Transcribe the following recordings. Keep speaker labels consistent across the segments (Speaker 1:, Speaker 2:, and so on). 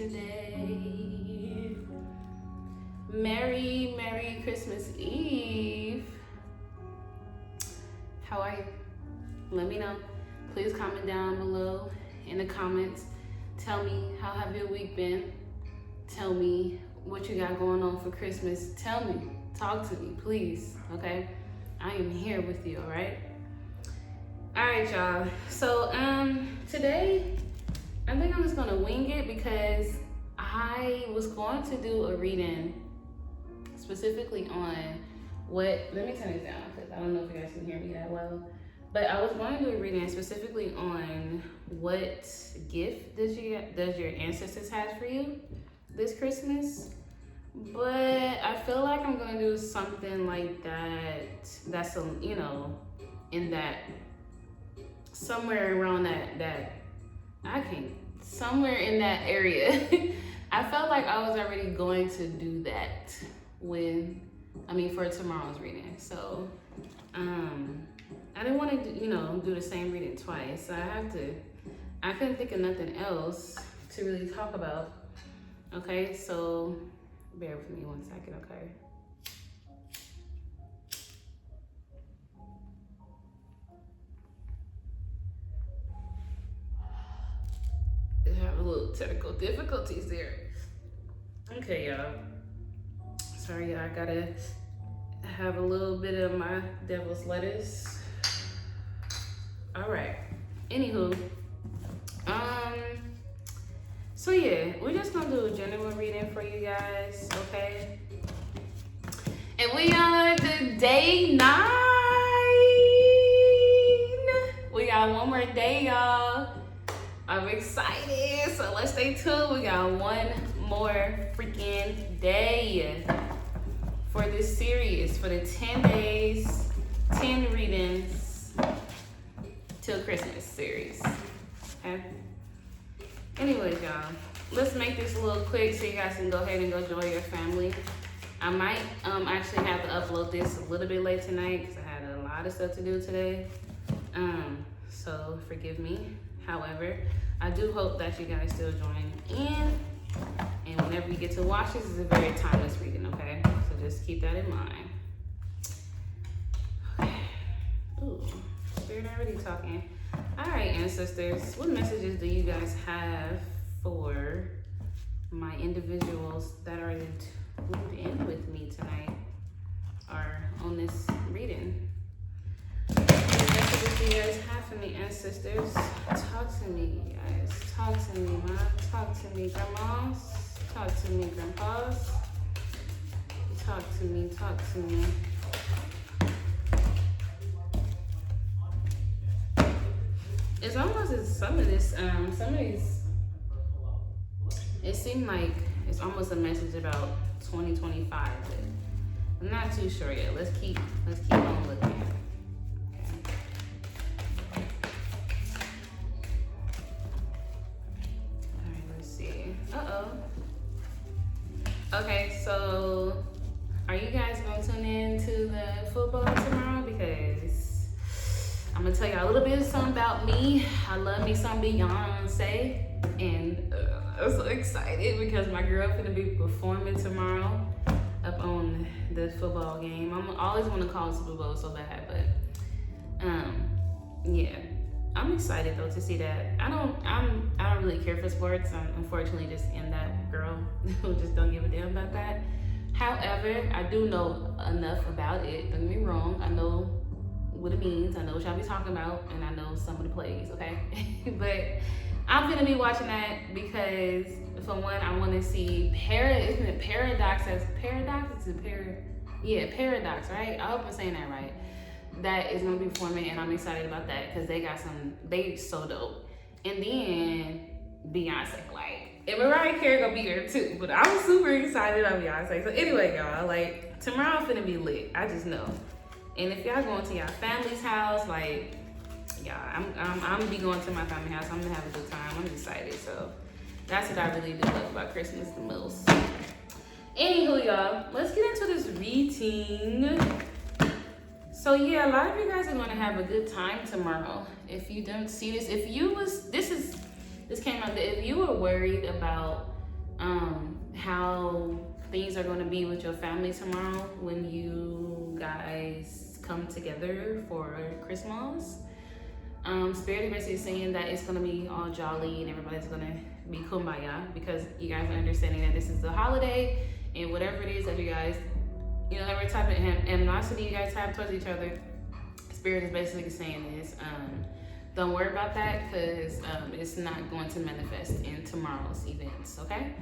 Speaker 1: today. Merry Christmas Eve. How are you? Let me know. Please comment down below in the comments. Tell me, how have your week been? Tell me what you got going on for Christmas. Tell me, talk to me, please, okay? I am here with you, all right? All right, y'all. So today, I think I'm just gonna wing it because I was going to do a reading specifically on what, let me turn this down because I don't know if you guys can hear me that well. But I was going to do a reading specifically on what gift does your ancestors have for you this Christmas. But I feel like I'm gonna do something like that. That's in that somewhere around that I can't somewhere in that area. I felt like I was already going to do that for tomorrow's reading. So I didn't want to do the same reading twice. So I couldn't think of nothing else to really talk about. Okay, so bear with me 1 second, okay? I have a little technical difficulties there. Okay, y'all. Sorry, y'all. I gotta have a little bit of my devil's lettuce. All right. Anywho, so yeah, we're just gonna do a general reading for you guys, okay? And we on the day 9. We got one more day, y'all. I'm excited, so let's stay tuned. We got one more freaking day for this series, for the 10 days, 10 readings till Christmas series, okay? Anyways, y'all, let's make this a little quick so you guys can go ahead and go enjoy your family. I might actually have to upload this a little bit late tonight because I had a lot of stuff to do today. So forgive me. However, I do hope that you guys still join in. And whenever you get to watch this, is a very timeless reading, okay? So just keep that in mind. Okay. Ooh, Spirit already talking. All right, ancestors, what messages do you guys have for my individuals that are tuned in with me tonight or on this reading? What messages do you guys have for me, ancestors? Talk to me, guys. Talk to me, Mom. Talk to me, grandmas. Talk to me, grandpas. Talk to me, talk to me. It's almost as some of these, it seemed like it's almost a message about 2025, but I'm not too sure yet. Let's keep on looking. Okay. All right, let's see. Okay, so are you guys gonna tune in to the football tomorrow? Because I'm gonna tell y'all a little bit of something about me. I love me some Beyonce, and I'm so excited because my girl gonna be performing tomorrow up on the football game. I always want to call it Super Bowl so bad, but yeah, I'm excited though to see that. I don't really care for sports. I'm unfortunately just in that girl who just don't give a damn about that. However, I do know enough about it. Don't get me wrong. I know what it means. I know what y'all be talking about, and I know some of the plays, okay? But I'm gonna be watching that because, for one, I want to see Paradox, right? I hope I'm saying that right. That is gonna be performing, and I'm excited about that because they so dope. And then Beyonce, and Mariah Carey gonna be there too. But I'm super excited about Beyonce. So anyway, y'all, tomorrow I'm finna be lit. I just know. And if y'all going to y'all family's house, I'm gonna be going to my family house. I'm gonna have a good time. I'm excited. So that's what I really do love about Christmas the most. Anywho, y'all, let's get into this reading. So yeah, a lot of you guys are gonna have a good time tomorrow. If you don't see this, this came out that if you were worried about how things are going to be with your family tomorrow when you guys come together for Christmas. Spirit is basically saying that it's going to be all jolly and everybody's going to be kumbaya, because you guys are understanding that this is the holiday, and whatever it is that you guys, you know, every type of animosity you guys have towards each other, Spirit is basically saying is, don't worry about that, because it's not going to manifest in tomorrow's events, okay?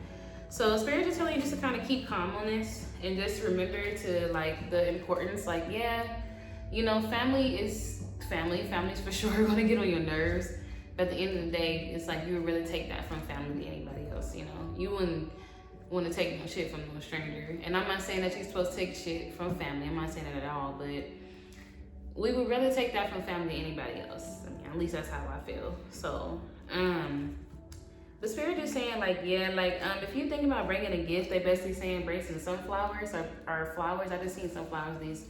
Speaker 1: So Spirit is telling you just to kind of keep calm on this, and just remember to, like, the importance, like, yeah, you know, family is family. Family's for sure going to get on your nerves. But at the end of the day, it's like you would really take that from family to anybody else, you know? You wouldn't want to take no shit from no stranger. And I'm not saying that you're supposed to take shit from family. I'm not saying that at all, but we would rather take that from family to anybody else. I mean, at least that's how I feel. So, the Spirit is saying, like, yeah, like, if you think about bringing a gift, they basically saying bring some sunflowers or flowers. I just seen sunflowers. These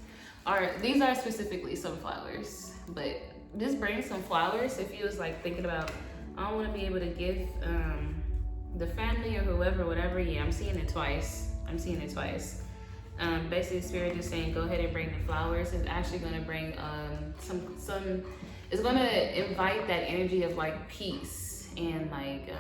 Speaker 1: are specifically sunflowers, but just bring some flowers. If you was like thinking about, I don't want to be able to give the family or whoever, whatever. Yeah, I'm seeing it twice. Basically, Spirit is saying, go ahead and bring the flowers. It's actually going to bring some. It's going to invite that energy of like peace and like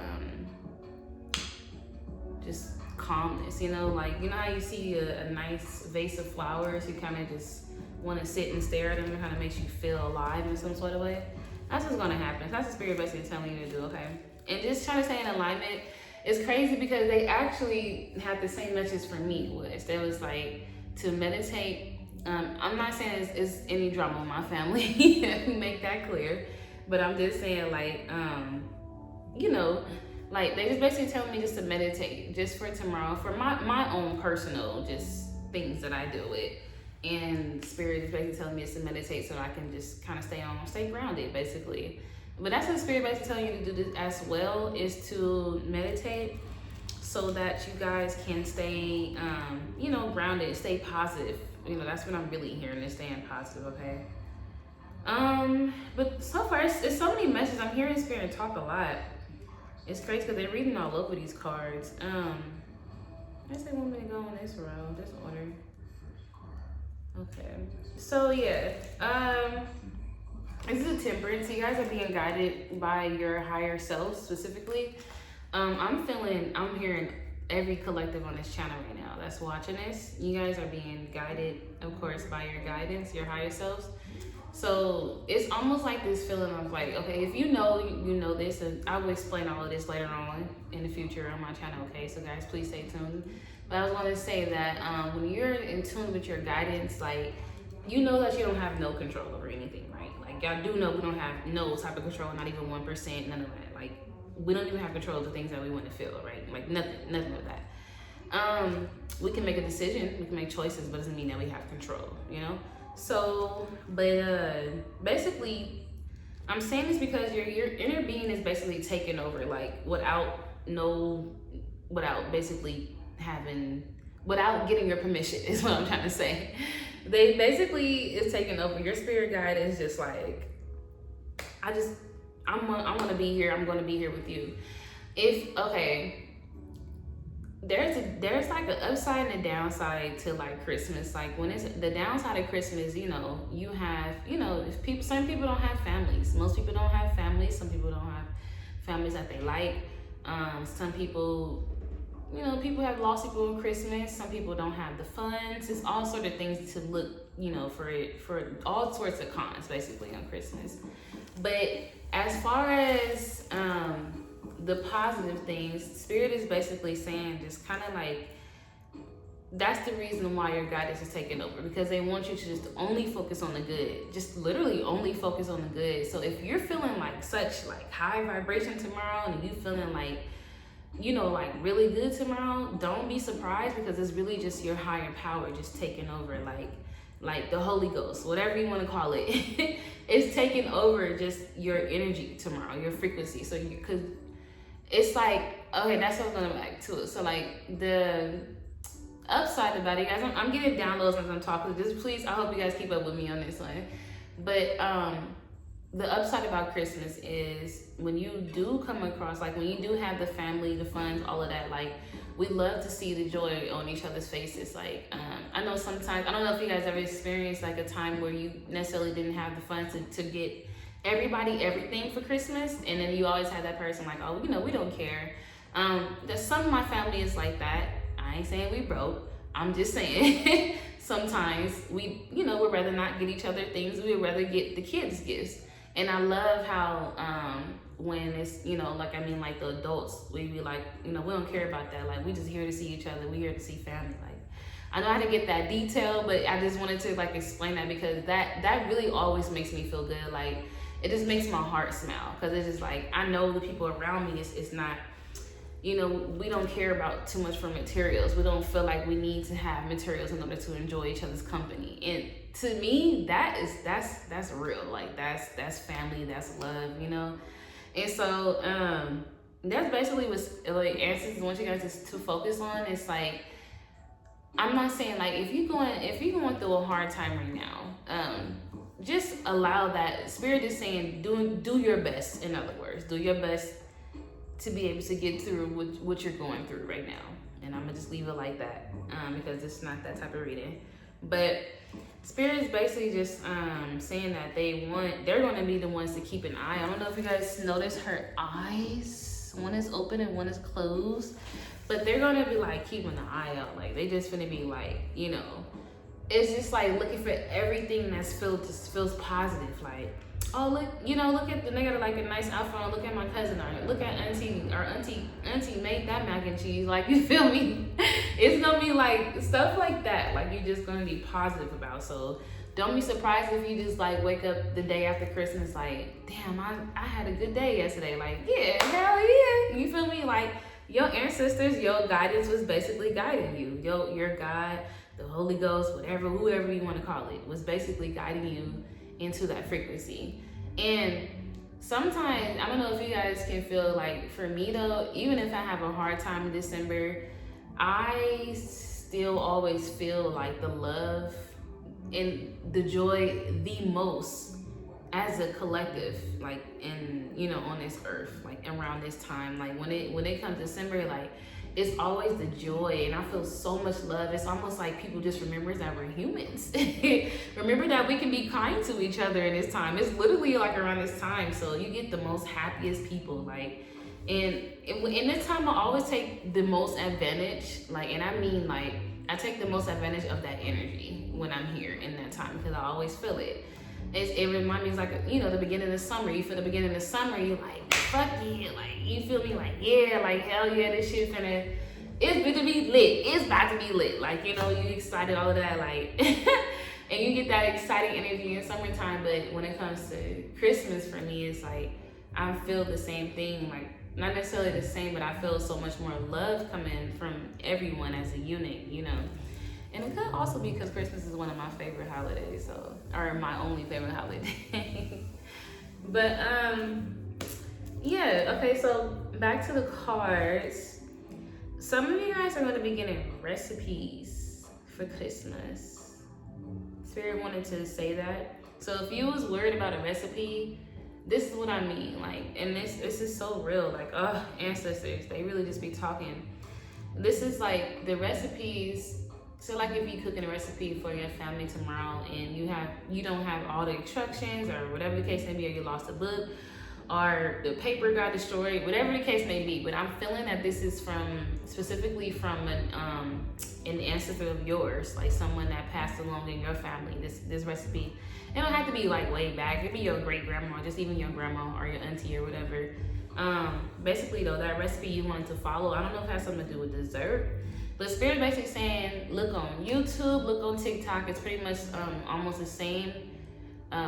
Speaker 1: just calmness. You know, like, you know how you see a nice vase of flowers, you kind of just want to sit and stare at them. It kind of makes you feel alive in some sort of way. That's what's going to happen. That's the Spirit basically telling you to do, okay? And just trying to stay in alignment. It's crazy because they actually had the same message for me. There was like to meditate. I'm not saying it's any drama in my family, make that clear. But I'm just saying, like, you know, like they just basically telling me just to meditate just for tomorrow, for my own personal just things that I deal with. And Spirit is basically telling me just to meditate so I can just kind of stay grounded, basically. But that's what Spirit basically telling you to do this as well, is to meditate so that you guys can stay, you know, grounded, stay positive. You know, that's what I'm really hearing, is staying positive, okay? But so far, it's so many messages. I'm hearing Spirit talk a lot. It's crazy because they're reading all over these cards. I guess they want me to go in this row, this order. Okay, so yeah, this is a Temperance. You guys are being guided by your higher self specifically. I'm hearing every collective on this channel right now that's watching this. You guys are being guided, of course, by your guidance, your higher selves. So it's almost like this feeling of like, okay, if you know this, and I will explain all of this later on in the future on my channel, okay? So guys, please stay tuned. But I was going to say that when you're in tune with your guidance, like, you know that you don't have no control over anything, right? Like, y'all do know we don't have no type of control, not even 1%, none of that. Like, we don't even have control of the things that we want to feel, right? Like, nothing of that. We can make a decision, we can make choices, but it doesn't mean that we have control, you know? So, but basically, I'm saying this because your inner being is basically taking over, like, without getting your permission is what I'm trying to say. They basically is taking over. Your spirit guide is just like, I'm gonna be here. I'm gonna be here with you. There's like an upside and a downside to like Christmas. Like when it's the downside of Christmas, you know, you have, you know, some people don't have families. Most people don't have families. Some people don't have families that they like. Some people, you know, people have lost people on Christmas. Some people don't have the funds. It's all sort of things to look, you know, for all sorts of cons basically on Christmas. But as far as the positive things, Spirit is basically saying just kind of like, that's the reason why your guidance is taking over, because they want you to just only focus on the good, just literally only focus on the good. So if you're feeling like such like high vibration tomorrow and you feeling like, you know, like really good tomorrow, don't be surprised, because it's really just your higher power just taking over, like the Holy Ghost, whatever you want to call it. It's taking over just your energy tomorrow, your frequency. So because it's like, okay, that's what I'm going back to it. So like the upside about it, guys, I'm getting downloads as I'm talking. Just please, I hope you guys keep up with me on this one. But the upside about Christmas is when you do come across, like when you do have the family, the fun, all of that, like we love to see the joy on each other's faces. Like, I know sometimes, I don't know if you guys ever experienced like a time where you necessarily didn't have the funds to get everybody everything for Christmas. And then you always have that person like, oh, you know, we don't care. There's some of my family is like that. I ain't saying we broke. I'm just saying sometimes we, you know, we'd rather not get each other things. We'd rather get the kids gifts. And I love how when it's, you know, like, I mean, like the adults, we be like, you know, we don't care about that. Like, we just here to see each other. We here to see family. Like, I know how to get that detail, but I just wanted to like explain that because that really always makes me feel good. Like, it just makes my heart smile because it's just like, I know the people around me, it's not, you know, we don't care about too much for materials. We don't feel like we need to have materials in order to enjoy each other's company. And to me, that's real. Like that's family, that's love, you know? And so that's basically what like answers I want you guys to focus on. It's like, I'm not saying like if you're going through a hard time right now, just allow that. Spirit is saying do your best. In other words, do your best to be able to get through what you're going through right now. And I'm gonna just leave it like that because it's not that type of reading. But Spirit is basically just saying that they're going to be the ones to keep an eye. I don't know if you guys notice her eyes. One is open and one is closed. But they're going to be like keeping an eye out. Like they just gonna be like, you know, it's just like looking for everything that's feels positive. Like, oh look, you know, look at the nigga like a nice outfit. Look at my cousin, or look at auntie made that mac and cheese. Like, you feel me? It's gonna be like stuff like that. Like you're just gonna be positive about. So don't be surprised if you just like wake up the day after Christmas like, damn, I had a good day yesterday. Like, yeah, hell yeah. You feel me? Like your ancestors, your guidance was basically guiding you. Your God, the Holy Ghost, whoever you want to call it, was basically guiding you into that frequency. And sometimes, I don't know if you guys can feel like, for me though, even if I have a hard time in December, I still always feel like the love and the joy the most as a collective, like on this earth, like around this time. Like when it comes December, like it's always the joy, and I feel so much love. It's almost like people just remember that we're humans. Remember that we can be kind to each other in this time. It's literally like around this time, so you get the most happiest people. Like, and in this time, I always take the most advantage. Like, and I mean, like, I take the most advantage of that energy when I'm here in that time because I always feel it. It reminds me, it's like, you know, the beginning of summer. You feel the beginning of the summer, you're like, fuck yeah, like, you feel me, like, yeah, like, hell yeah, this shit's gonna, it's about to be lit. It's about to be lit. Like, you know, you excited, all of that, like, and you get that exciting energy in summertime. But when it comes to Christmas, for me, it's like, I feel the same thing, like, not necessarily the same, but I feel so much more love coming from everyone as a unit, you know. And it could also be because Christmas is one of my favorite holidays, or my only favorite holiday. But yeah, okay, so back to the cards. Some of you guys are going to be getting recipes for Christmas. Spirit wanted to say that. So if you was worried about a recipe, this is what I mean. Like, and this is so real. Like, oh, ancestors, they really just be talking. This is like the recipes. So like if you're cooking a recipe for your family tomorrow and you don't have all the instructions or whatever the case may be, or you lost a book or the paper got destroyed, whatever the case may be. But I'm feeling that this is specifically from an ancestor of yours, like someone that passed along in your family, this recipe. It don't have to be like way back. It could be your great grandma, just even your grandma or your auntie or whatever. Basically though, that recipe you wanted to follow, I don't know if it has something to do with dessert. But Spirit basically saying, look on YouTube, look on TikTok. It's pretty much almost the same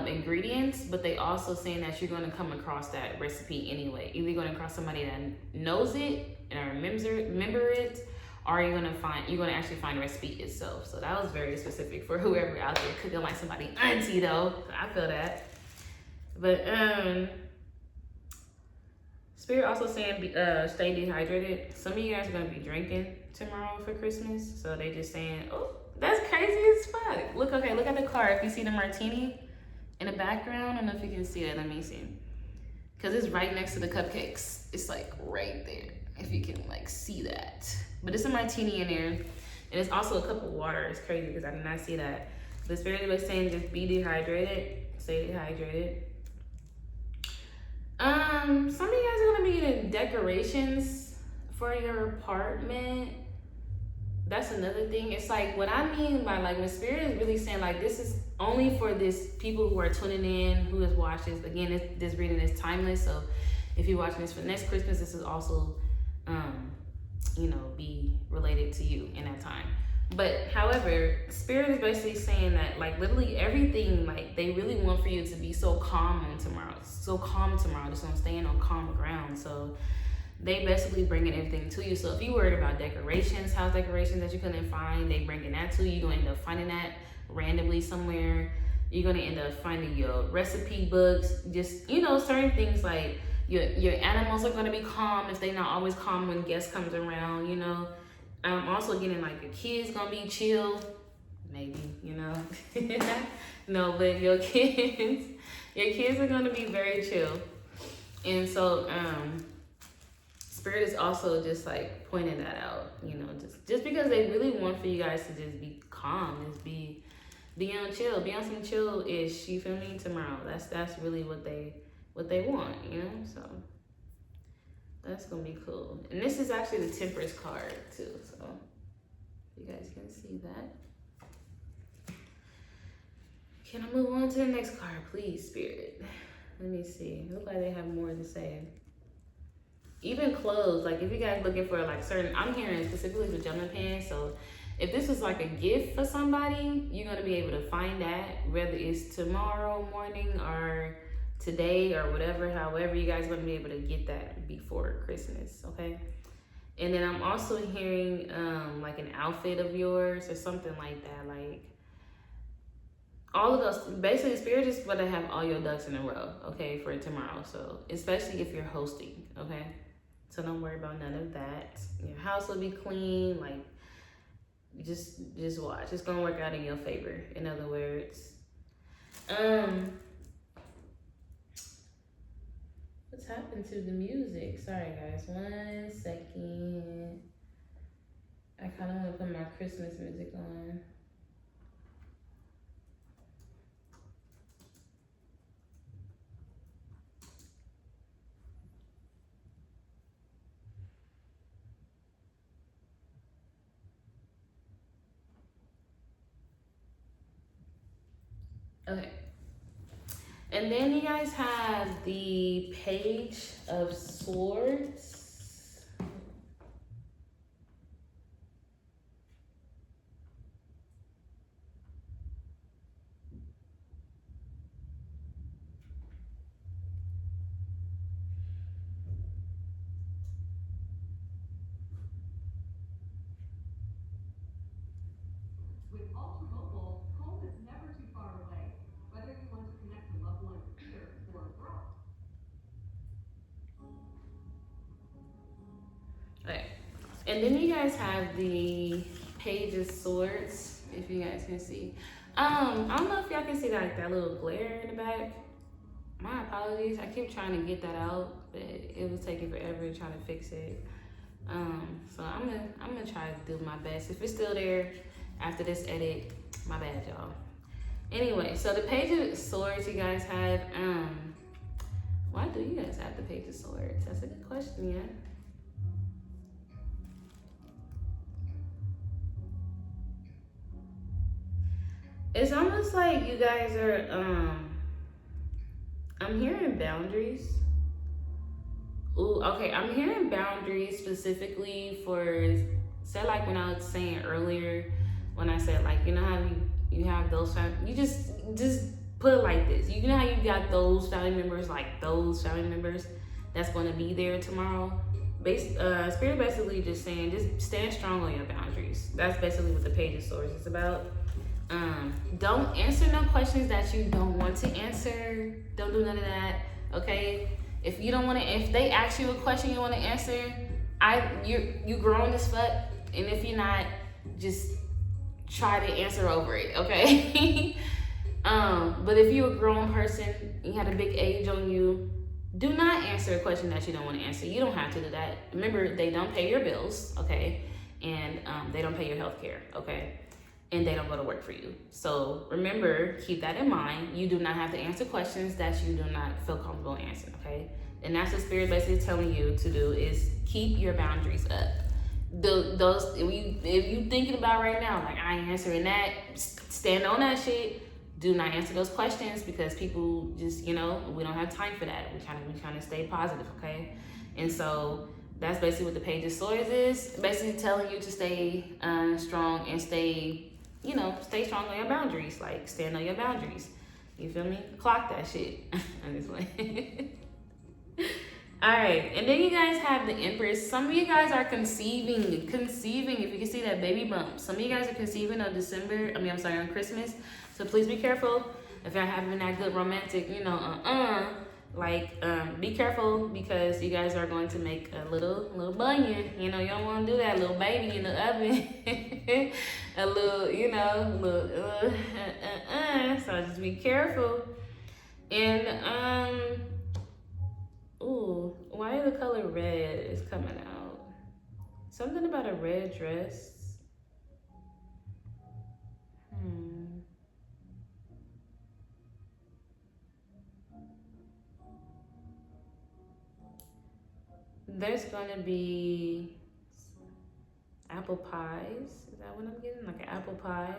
Speaker 1: ingredients, but they also saying that you're going to come across that recipe anyway. Either you're going to cross somebody that knows it and remember it, or you're going to actually find the recipe itself. So that was very specific for whoever out there cooking like somebody auntie though. I feel that. But Spirit also saying stay dehydrated. Some of you guys are going to be drinking tomorrow for Christmas. So they just saying, oh, that's crazy as fuck. Look at the card. If you see the martini, In the background, I don't know if you can see it. Let me see. Because it's right next to the cupcakes. It's like right there, if you can like see that. But it's a martini in there. And it's also a cup of water. It's crazy because I did not see that. The spirit was saying just be dehydrated. Stay dehydrated. Some of you guys are gonna be getting decorations for your apartment. That's another thing. It's like, what I mean by like, when spirit is really saying like, this is only for this people who are tuning in, who has watched this. Again, this reading is timeless. So if you're watching this for next Christmas, this is also, you know, be related to you in that time. But however, spirit is basically saying that like literally everything, like they really want for you to be so calm on tomorrow. So calm tomorrow, just on staying on calm ground. So they basically bringing everything to you. So if you worried about decorations, house decorations that you couldn't find, they bringing that to you. You're gonna end up finding that randomly somewhere. You're gonna end up finding your recipe books. Just, you know, certain things like your animals are gonna be calm if they're not always calm when guests comes around, you know. Also getting like your kids gonna be chill, maybe, you know. No, but your kids are gonna be very chill. And so spirit is also just like pointing that out, you know, just because they really want for you guys to just be calm, just be on chill, be on some chill-ish, you feel me, tomorrow. That's really what they want, you know. So that's gonna be cool. And this is actually the Temperance card too, so you guys can see that. Can I move on to the next card, please, spirit? Let me see. Look like they have more to say. Even clothes, like if you guys looking for like certain, I'm hearing specifically with Gentleman Pants. So if this was like a gift for somebody, you're gonna be able to find that, whether it's tomorrow morning or today or whatever. However, you guys are gonna be able to get that before Christmas, okay? And then I'm also hearing like an outfit of yours or something like that, like all of those. Basically, spirit is going to have all your ducks in a row, okay, for tomorrow. So especially if you're hosting, okay? So don't worry about none of that. Your house will be clean. Like, just watch. It's gonna work out in your favor. In other words, what's happened to the music? Sorry, guys. 1 second. I kind of want to put my Christmas music on. Okay. And then you guys have the Page of Swords.
Speaker 2: With Ultra Mobile, home is never too far away. Whether you want to connect a loved one here or abroad.
Speaker 1: Okay. And then you guys have the Page of Swords, if you guys can see. I don't know if y'all can see like that little glare in the back. My apologies. I keep trying to get that out, but it was taking forever trying to fix it. So I'm gonna try to do my best. If it's still there after this edit, my bad, y'all. Anyway, so the Page of Swords you guys have, why do you guys have the Page of Swords? That's a good question, yeah. It's almost like you guys are, I'm hearing boundaries. Ooh, okay, I'm hearing boundaries specifically for, say like when I was saying earlier, when I said like, you know how you have those, you just put it like this. You know how you got those family members, like those family members that's gonna be there tomorrow? Spirit basically just saying, just stand strong on your boundaries. That's basically what the Page of Swords is about. Don't answer no questions that you don't want to answer. Don't do none of that, okay? If you don't want to, if they ask you a question you want to answer, you grown as fuck, and if you're not, just try to answer over it, okay? But if you're a grown person, you had a big age on you, do not answer a question that you don't want to answer. You don't have to do that. Remember, they don't pay your bills, okay? And they don't pay your health care, okay? And they don't go to work for you. So remember, keep that in mind. You do not have to answer questions that you do not feel comfortable answering, okay? And that's what Spirit basically telling you to do, is keep your boundaries up. If you thinking about right now, like, I ain't answering that, stand on that shit. Do not answer those questions, because people just, we don't have time for that. We're trying to stay positive, okay? And so that's basically what the Page of Swords is. Basically telling you to stay strong and stay strong on your boundaries. Like, stand on your boundaries. You feel me? Clock that shit. I'm just like. All right, and then you guys have the Empress. Some of you guys are conceiving. If you can see that baby bump. Some of you guys are conceiving on on Christmas. So please be careful if you're having that good romantic, be careful, because you guys are going to make a little bunion. You don't want to do that, little baby in the oven. A little, so just be careful. And, ooh, why the color red is coming out? Something about a red dress. There's gonna be apple pies. Is that what I'm getting? Like an apple pie?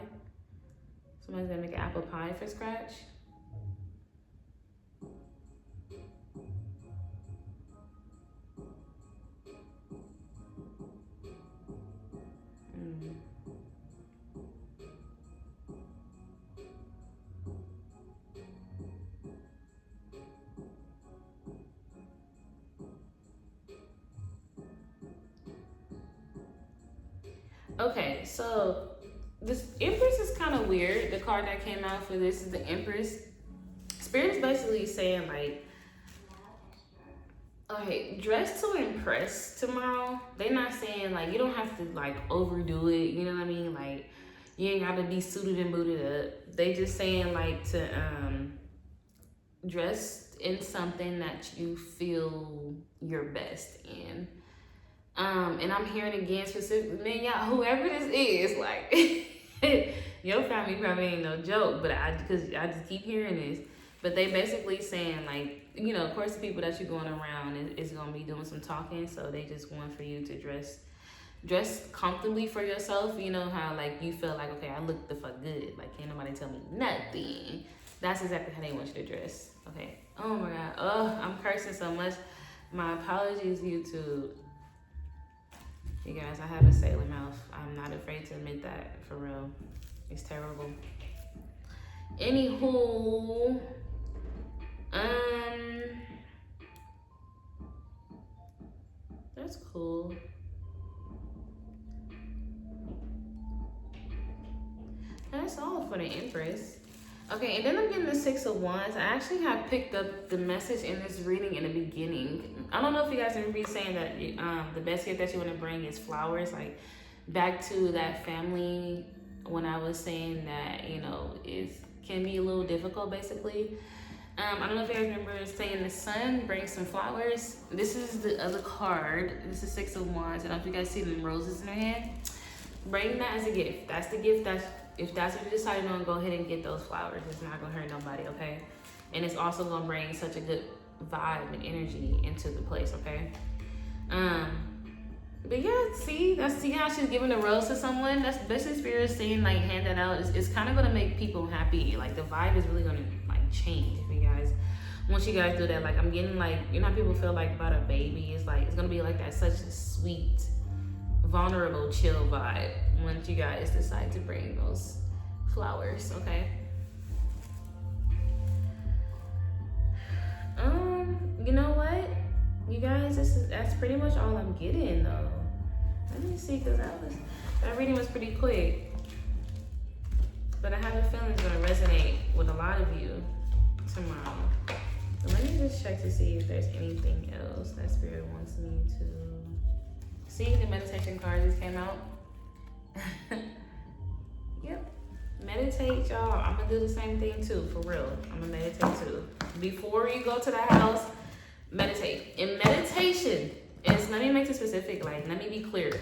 Speaker 1: Somebody's gonna make an apple pie for scratch. Okay, so this Empress is kind of weird. The card that came out for this is the Empress. Spirit is basically saying, like, okay, dress to impress tomorrow. They're not saying, like, you don't have to, like, overdo it. You know what I mean? Like, you ain't got to be suited and booted up. They just saying, like, to dress in something that you feel your best in. And I'm hearing again specifically, man, y'all, whoever this is, like, your family probably ain't no joke, but because I just keep hearing this. But they basically saying, like, of course, the people that you're going around is going to be doing some talking, so they just want for you to dress comfortably for yourself. You know how, like, you feel like, okay, I look the fuck good, like, can't nobody tell me nothing. That's exactly how they want you to dress. Okay. Oh my God. Oh, I'm cursing so much. My apologies, YouTube. You guys, I have a sailor mouth. I'm not afraid to admit that, for real. It's terrible. Anywho, that's cool. That's all for the Empress. Okay, and then I'm getting the Six of Wands. I actually have picked up the message in this reading in the beginning. I don't know if you guys remember me saying that the best gift that you want to bring is flowers. Like, back to that family when I was saying that, it can be a little difficult, basically. I don't know if you guys remember saying the sun brings some flowers. This is the other card. This is Six of Wands. I don't know if you guys see them roses in her hand. Bring that as a gift. That's the gift if that's what you decided on, go ahead and get those flowers. It's not gonna hurt nobody, okay? And it's also gonna bring such a good vibe and energy into the place, okay? But yeah, see how she's giving a rose to someone. That's basically Spirit saying, like, hand that out. It's kind of gonna make people happy. Like, the vibe is really gonna, like, change if you guys, once you guys do that. Like, I'm getting, like, how people feel like about a baby. It's like, it's gonna be like that, such a sweet, vulnerable, chill vibe once you guys decide to bring those flowers, okay? You know what, you guys, that's pretty much all I'm getting, though. Let me see, because that reading was pretty quick, but I have a feeling it's gonna resonate with a lot of you tomorrow. So let me just check to see if there's anything else that Spirit wants me to see. The meditation card just came out. Yep, meditate, y'all. I'm gonna do the same thing too, for real. I'm gonna meditate too. Before you go to the house, meditate. And meditation is, let me make it specific, like, let me be clear.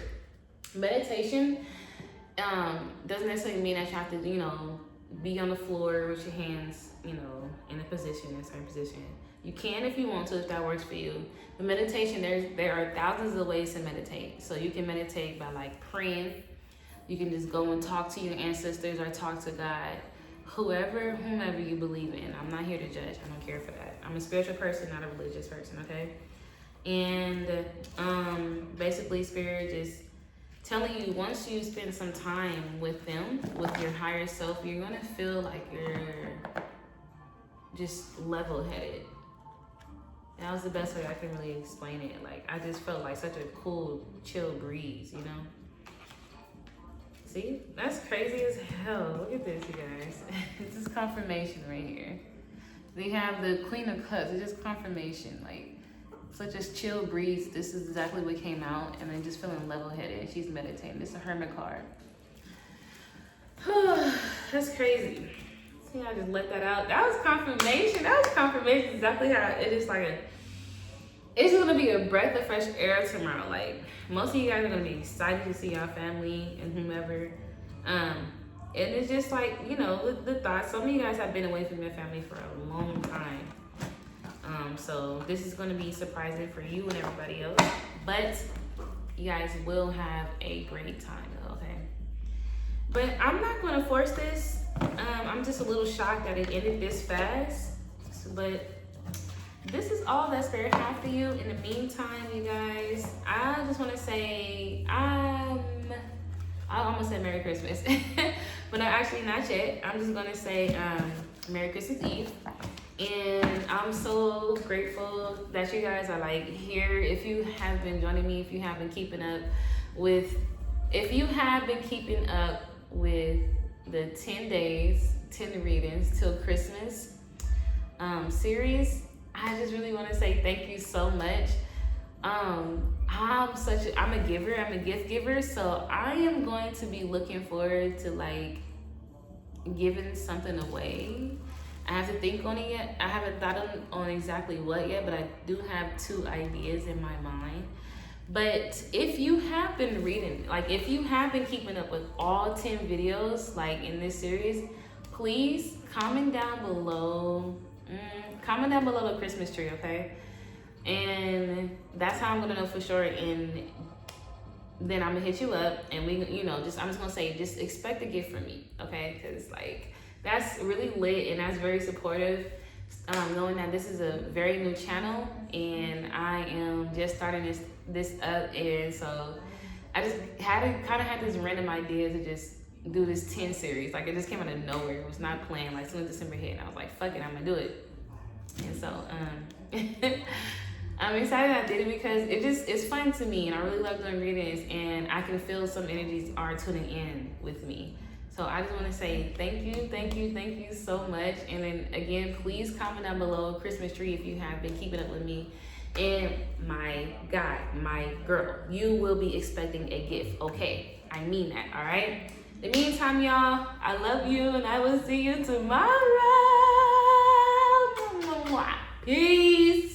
Speaker 1: Meditation doesn't necessarily mean that you have to, you know, be on the floor with your hands, you know, in a certain position. You can if you want to, if that works for you. But meditation, there are thousands of ways to meditate. So you can meditate by like praying. You can just go and talk to your ancestors or talk to God, whomever you believe in. I'm not here to judge. I don't care for that. I'm a spiritual person, not a religious person, okay? And basically, Spirit just telling you, once you spend some time with them, with your higher self, you're gonna feel like you're just level-headed. That was the best way I can really explain it. Like, I just felt like such a cool, chill breeze, you know? See? That's crazy as hell. Look at this, you guys. This is confirmation right here. They have the Queen of Cups. It's just confirmation. Like, such a chill breeze. This is exactly what came out. And then just feeling level-headed. She's meditating. This is a Hermit card. That's crazy. See, I just let that out. That was confirmation. That was confirmation exactly how it is. Like it's gonna be a breath of fresh air tomorrow. Like, most of you guys are gonna be excited to see your family and whomever. And it's just like, you know, the thoughts. Some of you guys have been away from your family for a long time. So this is gonna be surprising for you and everybody else. But you guys will have a great time, okay? But I'm not gonna force this. I'm just a little shocked that it ended this fast. But this is all that Spirit has for you. In the meantime, you guys, I just want to say I almost said Merry Christmas. But no, actually not yet. I'm just going to say Merry Christmas Eve. And I'm so grateful that you guys are like here. If you have been joining me, if you have been keeping up with the 10 days, 10 readings till Christmas series, I just really want to say thank you so much. I'm a giver, I'm a gift giver, so I am going to be looking forward to like giving something away. I have to think on it yet. I haven't thought on exactly what yet, but I do have 2 ideas in my mind. But if you have been reading, like if you have been keeping up with all 10 videos, like in this series, please comment down below. Comment down below the Christmas tree, okay? And that's how I'm gonna know for sure. And then I'm gonna hit you up, and we, you know, I'm just gonna say, just expect a gift from me, okay? Because like that's really lit, and that's very supportive. Knowing that this is a very new channel, and I am just starting this up, and so I just had this random idea to just do this 10 series. Like, it just came out of nowhere. It was not planned. Like, as soon as December hit, and I was like, fuck it, I'm gonna do it. And so I'm excited I did it because it's fun to me, and I really love doing readings, and I can feel some energies are tuning in with me. So I just want to say thank you so much. And then again, please comment down below Christmas tree if you have been keeping up with me. And my guy, my girl, you will be expecting a gift, okay? I mean that, all right? In the meantime, y'all, I love you, and I will see you tomorrow. Peace.